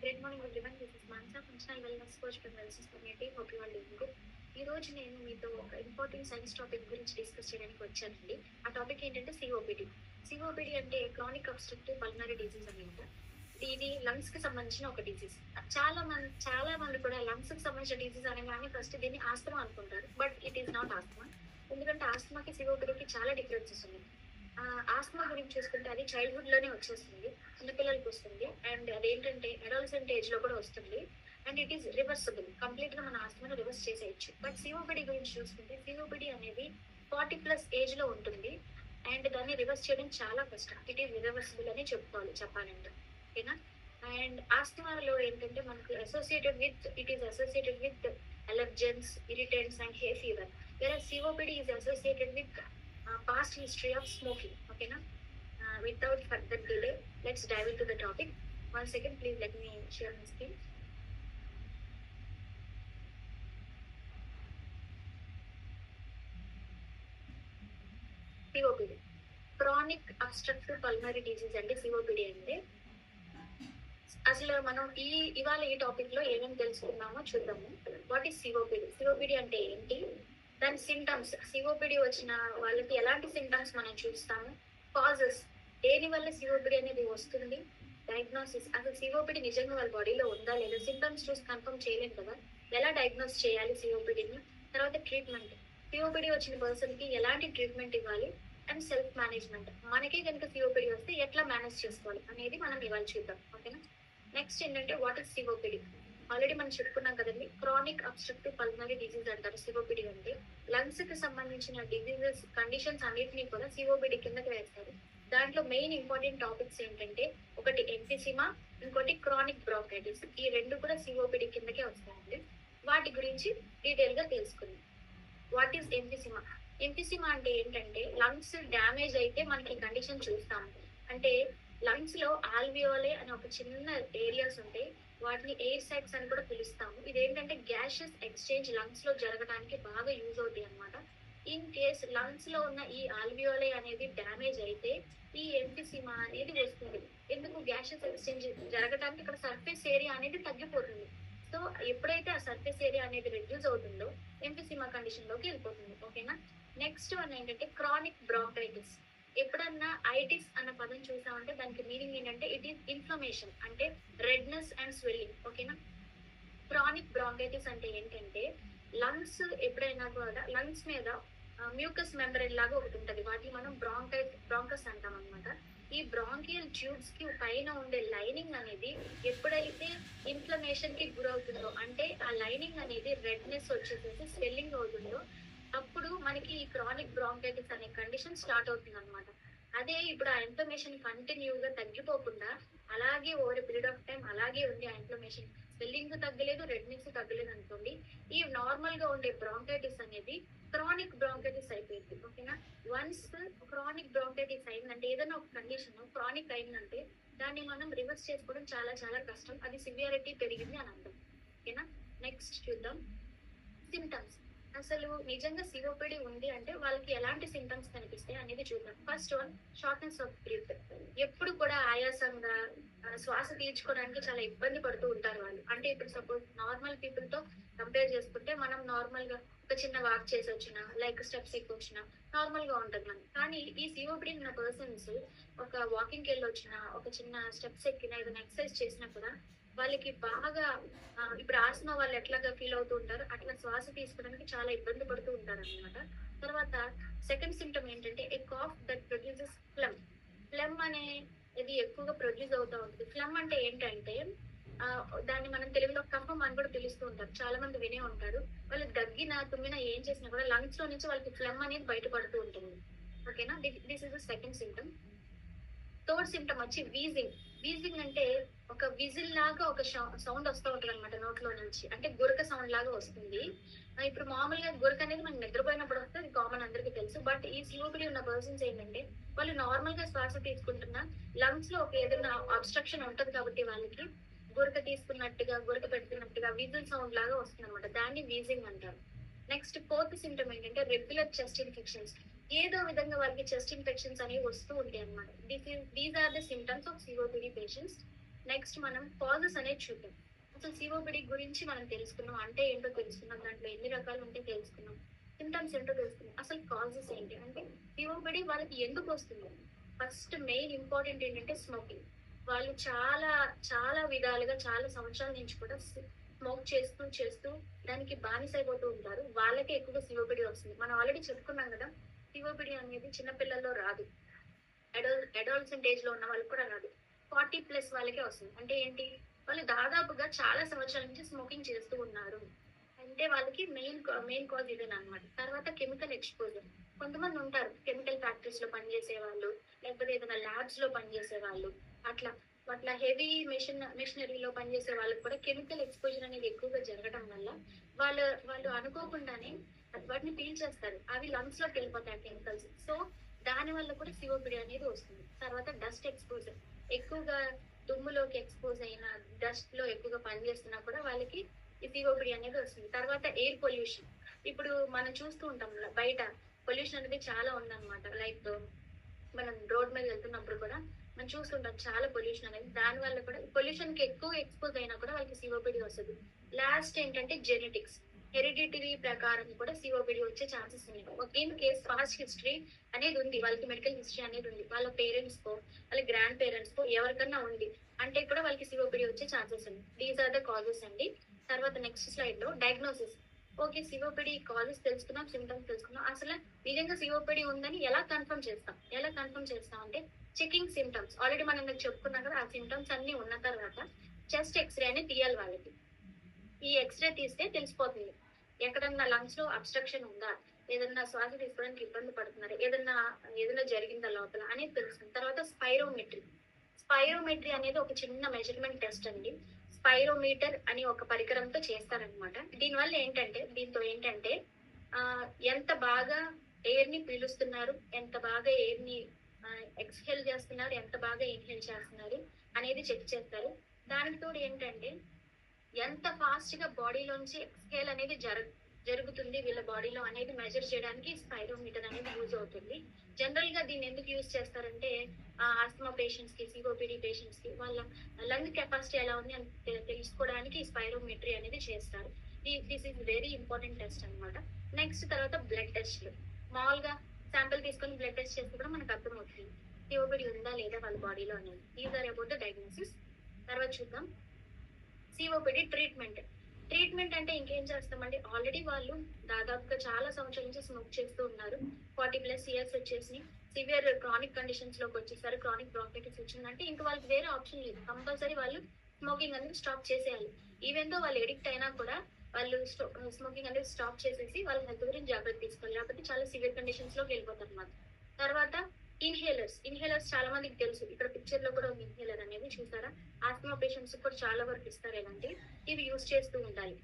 Great morning, everyone. This is Mansa, functional wellness coach from Wellness Community. Hope you all doing good. ఈ రోజు నేను మీతో ఒక important science topic గురించి discuss చేయడానికి వచ్చానండి. ఆ టాపిక్ ఏంటంటే సిఓపిడి. సిఓపిడి అంటే క్రానిక్ అబ్స్ట్రక్టివ్ పల్మనరీ డిసీజ్ అనమాట. ఇది లంగ్స్ కి సంబంధించిన ఒక డిసీజ్. చాలా మంది కూడా లంగ్స్ కి సంబంధించిన డిసీజ్ అనగానే ఫస్ట్ దీన్ని ఆస్తమా అనుకుంటారు. But it is not asthma. ఎందుకంటే ఆస్తమాకి సిఓపిడికి చాలా డిఫరెన్సెస్ ఉన్నాయి. ఆస్తమా గురించి చూసుకుంటే అది చైల్డ్హుడ్ లోనే వచ్చేస్తుంది, చిన్నపిల్లలకి వస్తుంది. అండ్ అదేంటంటే అడోలసెంట్ ఏజ్ లో కూడా వస్తుంది. And it is reversible, complete గా మన ఆస్తమాను రివర్స్ చేసేయచ్చు. బట్ సిఓపిడి గురించి చూసుకుంటే సిఓపిడి అనేది 40+ ఏజ్ లో ఉంటుంది. అండ్ దాన్ని రివర్స్ చేయడం చాలా కష్టం. ఇట్ ఈస్ రివర్సబుల్ అని చెప్పాలంటే. ఓకేనా. అండ్ ఆస్తమాలో ఏంటంటే మనకు associated with allergens, irritants and hay fever. వేరే COPD is associated with past history of smoking. Okay, na? Without further delay, let's dive into the topic. One second, please let me share my screen. COPD, chronic obstructive pulmonary disease అంటే COPD అంటే. అసలు మనం ఇవాళ ఈ topic లో ఏమేమి తెలుసుకున్నామో చూద్దాము. What is COPD? COPD అంటే ఏంటి, దాని సింటమ్స్, సిఓపిడి వచ్చిన వాళ్ళకి ఎలాంటి సింటమ్స్ మనం చూస్తాము, కాజెస్, దేని వల్ల సిఓపిడి అనేది వస్తుంది, డయాగ్నోసిస్, అసలు సిఓపిడి నిజంగా వాళ్ళ బాడీలో ఉందా లేదా, సింటమ్స్ చూసి కన్ఫర్మ్ చేయలేం కదా, ఎలా డయాగ్నోస్ చేయాలి సిఓపిడిని, తర్వాత ట్రీట్మెంట్, సిఓపిడి వచ్చిన పర్సన్ కి ఎలాంటి ట్రీట్మెంట్ ఇవ్వాలి, అండ్ సెల్ఫ్ మేనేజ్మెంట్, మనకి కనుక సిఓపిడి వస్తే ఎట్లా మేనేజ్ చేసుకోవాలి అనేది మనం ఇవాళ చూద్దాం. ఓకేనా. నెక్స్ట్ ఏంటంటే వాట్ ఇస్ సిఓపిడి. ఆల్రెడీ మనం చెప్పుకున్నాం కదండి, క్రానిక్ అబ్స్ట్రక్టివ్ పల్మనరీ డిసీజ్ అంటారు సిఓపిడి అంటే. లంగ్స్ కి సంబంధించిన డిసీజెస్, కండిషన్స్ అన్నిటినీ కూడా సిఓపిడి కిందకి వేస్తారు. దాంట్లో మెయిన్ ఇంపార్టెంట్ టాపిక్స్ ఏంటంటే ఒకటి ఎంఫిసిమా, ఇంకోటి క్రానిక్ బ్రాంకైటిస్. ఈ రెండు కూడా సిఓపిడి కిందకే వస్తాయండి. వాటి గురించి డీటెయిల్ గా తెలుసుకుందాం. What is emphysema? ఎంఫిసిమా అంటే ఏంటంటే లంగ్స్ డ్యామేజ్ అయితే మనకి కండిషన్ చూస్తాము. అంటే లంగ్స్ లో ఆల్వియోలే అని ఒక చిన్న ఏరియాస్ ఉంటాయి, వాటిని ఎయిర్ సాక్స్ అని కూడా పిలుస్తాము. ఇదేంటంటే గ్యాషెస్ ఎక్స్చేంజ్ లంగ్స్ లో జరగడానికి బాగా యూజ్ అవుతాయి అనమాట. ఇన్ కేస్ లంగ్స్ లో ఉన్న ఈ ఆల్వియోలే అనేది డ్యామేజ్ అయితే ఈ ఎంఫిసిమా అనేది వస్తుంది. ఎందుకు? గ్యాషెస్ ఎక్స్చేంజ్ జరగడానికి ఇక్కడ సర్ఫేస్ ఏరియా అనేది తగ్గిపోతుంది. సో ఎప్పుడైతే ఆ సర్ఫేస్ ఏరియా అనేది రెడ్యూస్ అవుతుందో ఎంఫిసిమా కండిషన్ లోకి వెళ్ళిపోతుంది. ఓకేనా. నెక్స్ట్ వన్ ఏంటంటే క్రానిక్ బ్రాంకైటిస్. ఎప్పుడన్నా ఐటిస్ అన్న పదం చూసామంటే దానికి మీనింగ్ ఏంటంటే ఇట్ ఈస్ ఇన్ఫ్లమేషన్, అంటే రెడ్నెస్ అండ్ స్వెల్లింగ్. ఓకేనా. క్రానిక్ బ్రాంకైటిస్ అంటే ఏంటంటే లంగ్స్ ఎప్పుడైనా కూడా లంగ్స్ మీద మ్యూకస్ మెంబ్రెయిన్ లాగా ఒకటి ఉంటది, వాటిని మనం బ్రాంకస్ అంటాం అనమాట. ఈ బ్రాంకియల్ ట్యూబ్స్ కి పైన ఉండే లైనింగ్ అనేది ఎప్పుడైతే ఇన్ఫ్లమేషన్ కి గురవుతుందో, అంటే ఆ లైనింగ్ అనేది రెడ్నెస్ వచ్చేసేసి స్వెల్లింగ్ అవుతుందో, అప్పుడు మనకి ఈ క్రానిక్ బ్రాంకైటిస్ అనే కండిషన్ స్టార్ట్ అవుతుంది అనమాట. అదే ఇప్పుడు ఆ ఇన్ఫ్లమేషన్ కంటిన్యూగా తగ్గిపోకుండా అలాగే ఓవర్ పీరియడ్ ఆఫ్ టైం అలాగే ఉంది ఆ ఇన్ఫ్లమేషన్, స్వెల్లింగ్ తగ్గలేదు, రెడ్నెస్ తగ్గలేదు అనుకోండి, ఈ నార్మల్ గా ఉండే బ్రాంకైటిస్ అనేది క్రానిక్ బ్రాంకైటిస్ అయిపోయింది. ఓకేనా. వన్స్ క్రానిక్ బ్రాంకైటిస్ అయిందంటే, ఏదైనా ఒక కండిషన్ క్రానిక్ అయిందంటే దాన్ని మనం రివర్స్ చేసుకోవడం చాలా చాలా కష్టం, అది సివియారిటీ పెరిగింది అని అర్థం. ఓకేనా. నెక్స్ట్ చూద్దాం సిమ్టమ్స్. అసలు నిజంగా సిఓపిడి ఉంది అంటే వాళ్ళకి ఎలాంటి సింటమ్స్ కనిపిస్తాయి అనేది చూద్దాం. First one, shortness of breath. ఎప్పుడు కూడా ఆయాసంగా, శ్వాస తీర్చుకోవడానికి చాలా ఇబ్బంది పడుతూ ఉంటారు వాళ్ళు. అంటే ఇప్పుడు సపోజ్ నార్మల్ పీపుల్ తో కంపేర్ చేసుకుంటే మనం నార్మల్ గా ఒక చిన్న వాక్ చేసి వచ్చినా, లైక్ స్టెప్స్ ఎక్కువ వచ్చినా నార్మల్ గా ఉంటుంది మనం. కానీ ఈ సిఓపిడి ఉన్న పర్సన్స్ ఒక వాకింగ్ వెళ్ళి వచ్చినా, ఒక చిన్న స్టెప్స్ ఎక్కినా, ఏదైనా ఎక్సర్సైజ్ చేసినా కూడా వాళ్ళకి బాగా ఇప్పుడు ఆస్మా వాళ్ళు ఎట్లాగా ఫీల్ అవుతూ ఉంటారు, అట్లా శ్వాస తీసుకోవడానికి చాలా ఇబ్బంది పడుతూ ఉంటారు అనమాట. తర్వాత సెకండ్ సిమ్టమ్ ఏంటంటే ఏ కాఫ్ దట్ ప్రొడ్యూసెస్ ఫ్లమ్. ఫ్లమ్ అనే ఇది ఎక్కువగా ప్రొడ్యూస్ అవుతూ ఉంటుంది. ఫ్లమ్ అంటే ఏంటంటే దాన్ని మనం తెలుగులో కఫం అని కూడా పిలుస్తూ ఉంటారు, చాలా మంది వినే ఉంటారు. వాళ్ళు దగ్గిన తుమ్మిన ఏం చేసినా కూడా లంగ్స్ లో నుంచి వాళ్ళకి ఫ్లమ్ అనేది బయటపడుతూ ఉంటుంది. ఓకేనా. This is the second symptom. Third symptom వచ్చి వీజింగ్. వీజింగ్ అంటే ఒక విజిల్ లాగా ఒక సౌండ్ వస్తూ ఉంటుంది అనమాట నోట్లో నుంచి, అంటే గురక సౌండ్ లాగా వస్తుంది. ఇప్పుడు మామూలుగా గురక అనేది మనకి నిద్రపోయినప్పుడు వస్తే అది కామన్, అందరికీ తెలుసు. బట్ ఈ సిఓపిడి ఉన్న పర్సన్స్ ఏంటంటే వాళ్ళు నార్మల్ గా శ్వాస తీసుకుంటున్నా లంగ్స్ లో ఒక ఏదైనా అబ్స్ట్రక్షన్ ఉంటది కాబట్టి వాళ్ళకి గురక తీసుకున్నట్టుగా, గురక పెడుతున్నట్టుగా విజిల్ సౌండ్ లాగా వస్తుంది అనమాట, దాన్ని వీజింగ్ అంటారు. నెక్స్ట్ ఫోర్త్ సిమ్టమ్ ఏంటంటే రెగ్యులర్ చెస్ట్ ఇన్ఫెక్షన్స్. ఏదో విధంగా వాళ్ళకి చెస్ట్ ఇన్ఫెక్షన్స్ అనేవి వస్తూ ఉంటాయి అనమాట. These are the symptoms of COPD patients. Next మనం కాజెస్ అనేది చూద్దాం. అసలు సిఓపిడి గురించి మనం తెలుసుకున్నాం, అంటే ఏంటో తెలుసుకున్నాం, దాంట్లో ఎన్ని రకాలు ఉంటే తెలుసుకున్నాం, సిమ్టమ్స్ ఏంటో తెలుసుకున్నాం. అసలు కాజెస్ ఏంటి అంటే సిఓపిడి వాళ్ళకి ఎందుకు వస్తుంది? ఫస్ట్ మెయిన్ ఇంపార్టెంట్ ఏంటంటే స్మోకింగ్. వాళ్ళు చాలా చాలా విధాలుగా చాలా సంవత్సరాల నుంచి కూడా స్మోక్ చేస్తూ చేస్తూ దానికి బానిస అయిపోతూ ఉంటారు. వాళ్ళకే ఎక్కువగా సిఓపిడి వస్తుంది. మనం ఆల్రెడీ చెప్పుకున్నాం కదా, సిఓపిడి అనేది చిన్నపిల్లల్లో రాదు, అడోల్సెంట్ ఏజ్ లో ఉన్న వాళ్ళకి కూడా రాదు, 40+ వాళ్ళకే వస్తుంది. అంటే ఏంటి, వాళ్ళు దాదాపుగా చాలా సంవత్సరాల నుంచి స్మోకింగ్ చేస్తూ ఉన్నారు అంటే వాళ్ళకి మెయిన్ కాజ్ ఇదేనమాట. తర్వాత కెమికల్ ఎక్స్పోజర్. కొంతమంది ఉంటారు కెమికల్ ఫ్యాక్టరీస్ లో పనిచేసే వాళ్ళు, లేకపోతే ఏదైనా ల్యాబ్స్ లో పనిచేసే వాళ్ళు, అట్లా అట్లా హెవీ మెషినరీలో పనిచేసే వాళ్ళకి కూడా కెమికల్ ఎక్స్పోజర్ అనేది ఎక్కువగా జరగడం వల్ల వాళ్ళు అనుకోకుండానే వాటిని పీల్చేస్తారు, అవి లంగ్స్ లోకి వెళ్ళిపోతాయి కెమికల్స్. సో దాని వల్ల కూడా సిఓపిడి అనేది వస్తుంది. తర్వాత డస్ట్ ఎక్స్పోజర్. ఎక్కువగా దుమ్ములోకి ఎక్స్పోజ్ అయిన, డస్ట్ లో ఎక్కువగా పనిచేస్తున్నా కూడా వాళ్ళకి ఈ సిఓపిడి అనేది వస్తుంది. తర్వాత ఎయిర్ పొల్యూషన్. ఇప్పుడు మనం చూస్తూ ఉంటాం బయట పొల్యూషన్ అనేది చాలా ఉందన్నమాట. లైక్ మనం రోడ్ మీద వెళ్తున్నప్పుడు కూడా మనం చూస్తుంటాం చాలా పొల్యూషన్ అనేది. దాని వల్ల కూడా పొల్యూషన్ కి ఎక్కువ ఎక్స్పోజ్ అయినా కూడా వాళ్ళకి సిఓపిడి వస్తుంది. లాస్ట్ ఏంటంటే జెనెటిక్స్. హెరిడిటరీ ప్రకారం కూడా సిఓపిడి వచ్చే ఛాన్సెస్ ఉన్నాయి. ఇన్ కేస్ పాస్ట్ హిస్టరీ అనేది ఉంది, వాళ్ళకి మెడికల్ హిస్టరీ అనేది ఉంది, వాళ్ళ పేరెంట్స్ కో వాళ్ళ గ్రాండ్ పేరెంట్స్ కో ఎవరికన్నా ఉంది అంటే కూడా వాళ్ళకి సిఓపిడి వచ్చే ఛాన్సెస్ ఉంది. దీస్ ఆర్ ద కాజెస్ అండి. తర్వాత నెక్స్ట్ స్లైడ్ లో డయాగ్నోసిస్. ఓకే, సిఓపిడి కాజెస్ తెలుసుకున్నాం, సిమ్టమ్స్ తెలుసుకున్నాం. అసలు నిజంగా సిఓపిడి ఉందని ఎలా కన్ఫర్మ్ చేస్తాం అంటే చెకింగ్ సిమ్టమ్స్. ఆల్రెడీ మనం చెప్పుకున్నాం కదా, ఆ సిమ్టమ్స్ అన్ని ఉన్న తర్వాత చెస్ట్ ఎక్స్రే అనేది తీయాలి వాళ్ళకి. ఈ ఎక్స్రే తీస్తే తెలిసిపోతుంది ఎక్కడన్నా లంగ్స్ లో అబ్స్ట్రక్షన్ ఉందా, ఏదన్నా శ్వాస తీసుకోవడానికి ఇబ్బంది పడుతున్నారు, ఏదైనా జరిగిందా లోపల అనేది తెలుస్తుంది. తర్వాత స్పైరోమెట్రీ అనేది ఒక చిన్న మెజర్మెంట్ టెస్ట్ అండి. స్పైరోమీటర్ అని ఒక పరికరంతో చేస్తారనమాట. దీంతో ఏంటంటే ఎంత బాగా ఎయిర్ ని పీలుస్తున్నారు, ఎంత బాగా ఎయిర్ ని ఎక్స్హేల్ చేస్తున్నారు, ఎంత బాగా ఇన్హేల్ చేస్తున్నారు అనేది చెక్ చేస్తారు. దానికి తోడు ఏంటంటే ఎంత ఫాస్ట్ గా బాడీలోంచి ఎక్స్హేల్ అనేది జరుగుతుంది వీళ్ళ బాడీలో అనేది మెజర్ చేయడానికి స్పైరోమీటర్ అనేది యూజ్ అవుతుంది. జనరల్ గా దీన్ని ఎందుకు యూజ్ చేస్తారంటే ఆస్తమా పేషెంట్స్ కి, సిఓపిడి పేషెంట్స్ కి వాళ్ళ లంగ్ కెపాసిటీ ఎలా ఉంది అని తెలుసుకోవడానికి స్పైరోమెట్రీ అనేది చేస్తారు. This is very important test అనమాట. నెక్స్ట్ తర్వాత బ్లడ్ టెస్ట్లు. మామూలుగా శాంపిల్ తీసుకొని బ్లడ్ టెస్ట్ చేస్తే కూడా మనకు అర్థమవుతుంది సిఓపిడి ఉందా లేదా వాళ్ళ బాడీలో అనేది. These are about the diagnosis. తర్వాత చూద్దాం సిఓపిడి ట్రీట్మెంట్ అంటే ఇంకేం చేస్తామండి, ఆల్రెడీ వాళ్ళు దాదాపుగా చాలా సంవత్సరాల నుంచి స్మోక్ చేస్తూ ఉన్నారు, 40+ ఇయర్స్ వచ్చేసి సివియర్ క్రానిక్ కండిషన్స్ లోకి వచ్చేసారు, క్రానిక్ బ్రాంకైటిస్ వచ్చిందంటే ఇంకా వాళ్ళకి వేరే ఆప్షన్ లేదు, కంపల్సరీ వాళ్ళు స్మోకింగ్ అనేది స్టాప్ చేసేయాలి. ఈవెన్ దో వాళ్ళు ఎడిక్ట్ అయినా కూడా వాళ్ళు స్మోకింగ్ అనేది స్టాప్ చేసేసి వాళ్ళ హెల్త్ గురించి జాగ్రత్త తీసుకోవాలి, లేకపోతే చాలా సివియర్ కండిషన్స్ లోకి వెళ్ళిపోతారు అన్నమాట. తర్వాత ఇన్హేలర్స్ చాలా మందికి తెలుసు, ఇక్కడ పిక్చర్ లో కూడా ఉంది ఇన్హేలర్ అనేది, చూసారా? ఆస్మా పేషెంట్స్ కూడా చాలా వరకు ఇస్తారు ఇలాంటి, ఇవి యూజ్ చేస్తూ ఉండాలి.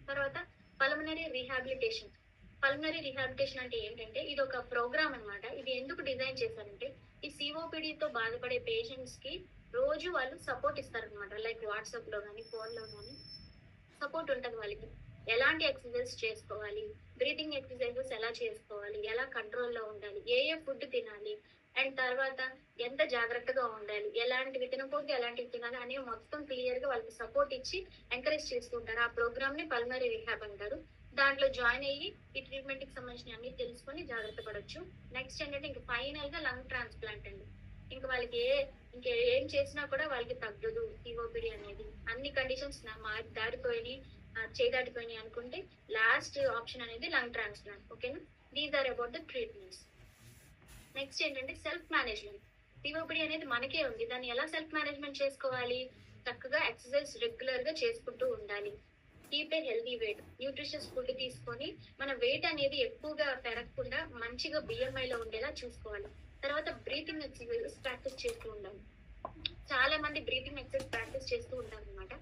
తర్వాత పల్మనరీ రీహాబిలిటేషన్ అంటే ఏంటంటే ఇది ఒక ప్రోగ్రామ్ అన్నమాట. ఇది ఎందుకు డిజైన్ చేశారంటే ఈ సిఓపిడితో బాధపడే పేషెంట్స్ కి రోజు వాళ్ళు సపోర్ట్ ఇస్తారనమాట. లైక్ వాట్సాప్ లో కానీ ఫోన్ లో కానీ సపోర్ట్ ఉంటుంది వాళ్ళకి. ఎలాంటి ఎక్సర్సైజ్ చేసుకోవాలి, బ్రీతింగ్ ఎక్సర్సైజెస్ ఎలా చేసుకోవాలి, ఎలా కంట్రోల్లో ఉండాలి, ఏ ఫుడ్ తినాలి, అండ్ తర్వాత ఎంత జాగ్రత్తగా ఉండాలి, ఎలాంటివి తినకూడదు, ఎలాంటివి తినాలి అనేవి మొత్తం క్లియర్ గా వాళ్ళకి సపోర్ట్ ఇచ్చి ఎంకరేజ్ చేస్తూ ఉంటారు. ఆ ప్రోగ్రామ్ ని పల్మనరీ రీహాబ్ అంటారు. దాంట్లో జాయిన్ అయ్యి ఈ ట్రీట్మెంట్ కి సంబంధించిన అన్ని తెలుసుకొని జాగ్రత్త పడవచ్చు. నెక్స్ట్ ఏంటంటే ఇంకా ఫైనల్ గా లంగ్ ట్రాన్స్ప్లాంట్ అండి. ఇంకా వాళ్ళకి ఏం చేసినా కూడా వాళ్ళకి తగ్గదు సిఓపిడి అనేది, అన్ని కండిషన్స్ దారిపోయి చేదాటిపోయినాయి అనుకుంటే లాస్ట్ ఆప్షన్ అనేది లంగ్ ట్రాన్స్ప్లాంట్. ఓకేనా? These are about the treatments. Next ఏంటంటే సెల్ఫ్ మేనేజ్మెంట్. సిఓపిడి అనేది మనకే ఉంది, దాన్ని ఎలా సెల్ఫ్ మేనేజ్మెంట్ చేసుకోవాలి? చక్కగా ఎక్సర్సైజ్ రెగ్యులర్ గా చేసుకుంటూ ఉండాలి, keep a healthy weight, nutritious food తీసుకొని మన వెయిట్ అనేది ఎక్కువగా పెరగకుండా మంచిగా BMI లో ఉండేలా చూసుకోవాలి. తర్వాత బ్రీతింగ్ ఎక్సర్సైజెస్ ప్రాక్టీస్ చేస్తూ ఉండాలి. చాలా మంది బ్రీతింగ్ ఎక్సర్సైజ్ ప్రాక్టీస్ చేస్తూ ఉంటారు అనమాట,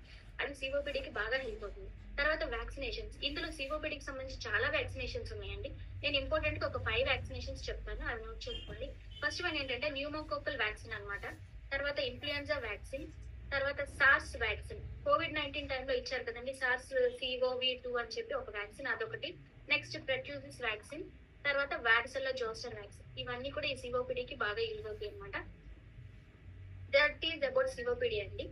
అది సిఓపిడికి బాగా హెల్ప్ అవుతుంది. తర్వాత వ్యాక్సినేషన్స్. ఇందులో సిఓపిడికి సంబంధించి చాలా వ్యాక్సినేషన్స్ ఉన్నాయండి. నేను ఇంపార్టెంట్ గా ఒక 5 వ్యాక్సినేషన్స్ చెప్తాను, అవి నోట్ చేసుకోండి. ఫస్ట్ వన్ ఏంటంటే న్యూమోకోకల్ వ్యాక్సిన్ అనమాట. తర్వాత ఇన్ఫ్లుయెన్జా వ్యాక్సిన్. తర్వాత సార్స్ వ్యాక్సిన్, COVID-19 టైంలో ఇచ్చారు కదండి, సార్స్ CoV-2 అని చెప్పి ఒక వ్యాక్సిన్, అదొకటి. Next పెట్యూసిస్ vaccine. తర్వాత వారిసెల్లా జోస్టర్ వ్యాక్సిన్. ఇవన్నీ కూడా ఈ సిఓపిడికి బాగా యూజ్ అవుతాయి అనమాట. దట్ ఈస్ అబౌట్ సిఓపిడి అండి.